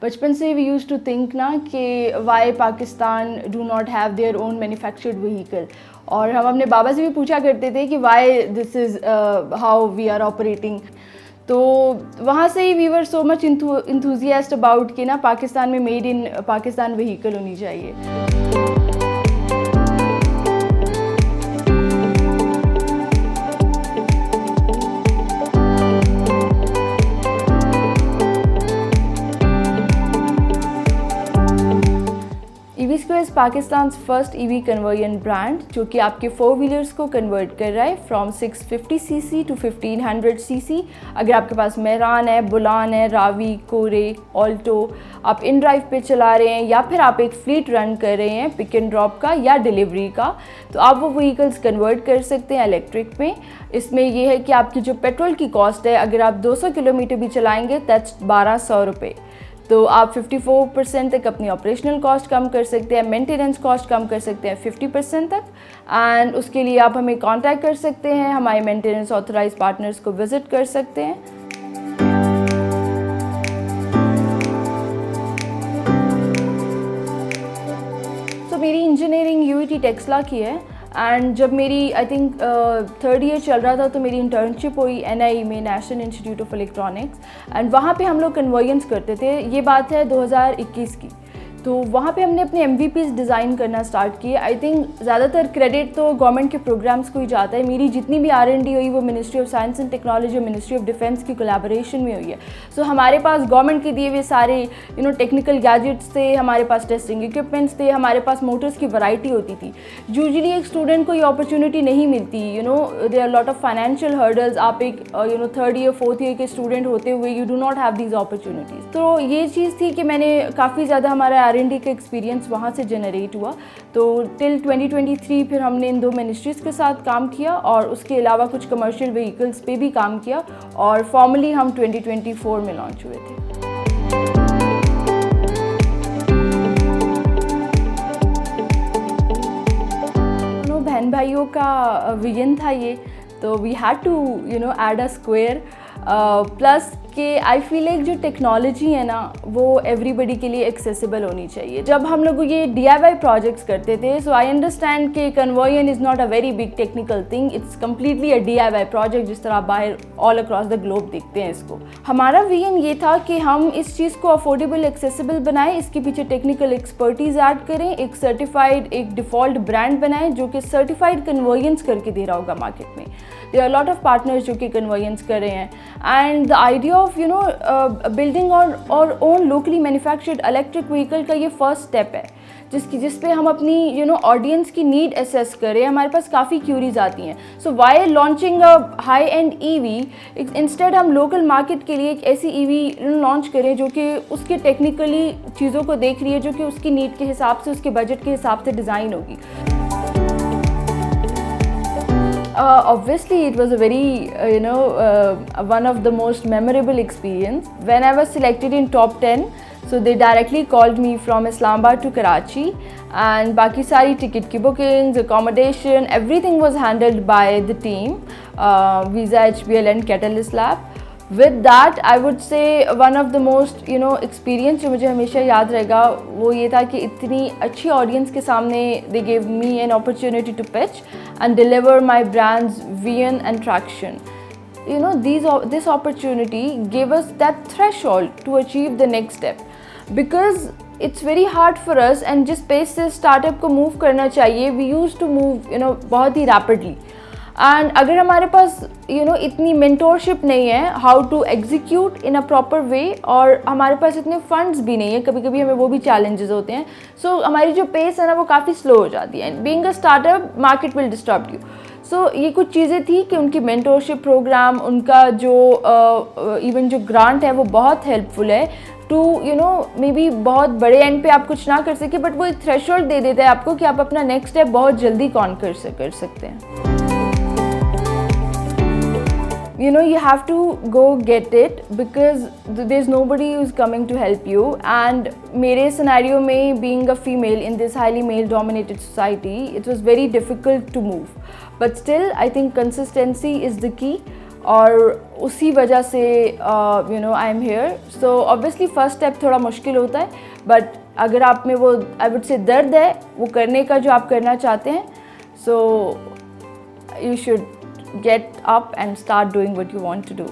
बचपन से we use to think ना कि why Pakistan do not have their own manufactured vehicle, और हम अपने बाबा से भी पूछा करते थे कि why this is how we are operating. तो वहाँ से ही we were so much enthusiast about कि ना पाकिस्तान में मेड इन पाकिस्तान व्हीकल होनी चाहिए। EVsquare is Pakistan first EV conversion brand जो कि आपके 4 व्हीलर्स को कन्वर्ट कर रहा है फ्रॉम 650 सीसी टू 1500 सीसी। अगर आपके पास मेहरान है, बुलान है, रावी, कोरे, ऑल्टो, आप इन ड्राइव पे चला रहे हैं या फिर आप एक फ्लीट रन कर रहे हैं पिक एंड ड्रॉप का या डिलीवरी का, तो आप वो व्हीकल्स कन्वर्ट कर सकते हैं इलेक्ट्रिक में। इसमें ये है कि आपकी जो पेट्रोल की कॉस्ट है, अगर आप 200 किलोमीटर भी चलाएँगे दैट्स 1200 रुपये, तो आप 54% तक अपनी ऑपरेशनल कॉस्ट कम कर सकते हैं, मेंटेनेंस कॉस्ट कम कर सकते हैं 50% तक। एंड उसके लिए आप हमें कांटेक्ट कर सकते हैं, हमारे मेंटेनेंस ऑथराइज पार्टनर्स को विज़िट कर सकते हैं। तो मेरी इंजीनियरिंग UET टेक्सला की है एंड जब मेरी आई थिंक 3rd ईयर चल रहा था तो मेरी इंटर्नशिप हुई NIE में, national institute of electronics, and वहाँ पे हम लोग कन्वर्जेंस करते थे। ये बात है 2021 की। तो वहाँ पे हमने अपने MVPs डिज़ाइन करना स्टार्ट किए। आई थिंक ज़्यादातर क्रेडिट तो गवर्नमेंट के प्रोग्राम्स को ही जाता है। मेरी जितनी भी R&D हुई वो ministry of science and technology और मिनिस्ट्री ऑफ डिफेंस की कोलैबोरेशन में हुई है। सो हमारे पास गवर्नमेंट के दिए हुए सारे टेक्निकल गैजेट्स थे, हमारे पास टेस्टिंग इक्विपमेंट्स थे, हमारे पास मोटर्स की वैरायटी होती थी। यूजुअली एक स्टूडेंट को ये अपॉर्चुनिटी नहीं मिलती, there are lot of financial hurdles. आप एक 3rd ईयर 4th ईयर के स्टूडेंट होते हुए you do not have these opportunities. तो ये चीज़ थी कि मैंने काफ़ी ज़्यादा हमारा R&D का एक्सपीरियंस वहाँ से जनरेट हुआ। तो टिल 2023 फिर हमने इन 2 मिनिस्ट्रीज़ के साथ काम किया और उसके अलावा कुछ कमर्शियल व्हीकल्स पे भी काम किया, और फॉर्मली हम 2024 में लॉन्च हुए थे। दोनों बहन भाइयों का विजन था ये, तो we had to add a square plus कि आई फील लाइक जो टेक्नोलॉजी है ना वो एवरीबडी के लिए एक्सेसिबल होनी चाहिए। जब हम लोग ये DIY प्रोजेक्ट्स करते थे, सो आई अंडरस्टैंड कि conversion is not a very big technical thing, it's completely a DIY project, जिस तरह आप बाहर ऑल अक्रॉस द ग्लोब देखते हैं इसको। हमारा विजन ये था कि हम इस चीज़ को अफोर्डेबल, एक्सेसिबल बनाएं, इसके पीछे टेक्निकल एक्सपर्टीज़ ऐड करें, एक सर्टिफाइड, एक डिफ़ॉल्ट ब्रांड बनाएं जो कि सर्टिफाइड कन्वर्जन्स करके दे रहा होगा मार्केट में। There are lot of partners जो कि कन्वर्जन्स कर रहे हैं, and the idea of building our own locally manufactured electric vehicle का ये फर्स्ट स्टेप है जिस पे हम अपनी ऑडियंस की नीड असेस करें। हमारे पास काफ़ी क्यूरीज आती हैं, so why launching a high end EV, instead हम लोकल मार्केट के लिए एक ऐसी EV लॉन्च करें जो कि उसके टेक्निकली चीज़ों को देख रही है, जो कि उसकी नीड के हिसाब से, उसके बजट के हिसाब से डिज़ाइन होगी। Obviously it was a very one of the most memorable experience when I was selected in top 10. So they directly called me from Islamabad to Karachi, and बाकी सारी ticket की bookings, accommodation, everything was handled by the team, Visa, HBL and Catalyst Lab. With that I would say one of the most experience जो मुझे हमेशा याद रहेगा वो ये था कि इतनी अच्छी ऑडियंस के सामने they gave me an opportunity to pitch and deliver my brand's vision and traction. This opportunity gave us that threshold to achieve the next step, because it's very hard for us, and जिस pace से startup को move करना चाहिए we used to move बहुत ही rapidly, and अगर हमारे पास इतनी mentorship नहीं है how to execute in a proper way, और हमारे पास इतने फंड्स भी नहीं है, कभी कभी हमें वो भी चैलेंजेस होते हैं, सो हमारी जो पेस है ना वो काफ़ी स्लो हो जाती है। Being a startup market will disturb you. So ये कुछ चीज़ें थी कि उनकी मेंटोरशिप प्रोग्राम, उनका जो इवन जो ग्रांट है वो बहुत हेल्पफुल है टू मे बी बहुत बड़े एंड पे आप कुछ ना कर सके, बट वो एक थ्रेशोल्ड दे देता है आपको कि आप अपना नेक्स्ट स्टेप बहुत जल्दी कर सकते हैं। You have to go get it because there's nobody who's coming to help you, and मेरे scenario में being a female in this highly male dominated society, it was very difficult to move, but still I think consistency is the key, और उसी वजह से you know I am here. So obviously first step थोड़ा मुश्किल होता है, but अगर आप में वो आई वुड से दर्द है वो करने का जो आप करना चाहते हैं, so you should get up and start doing what you want to do.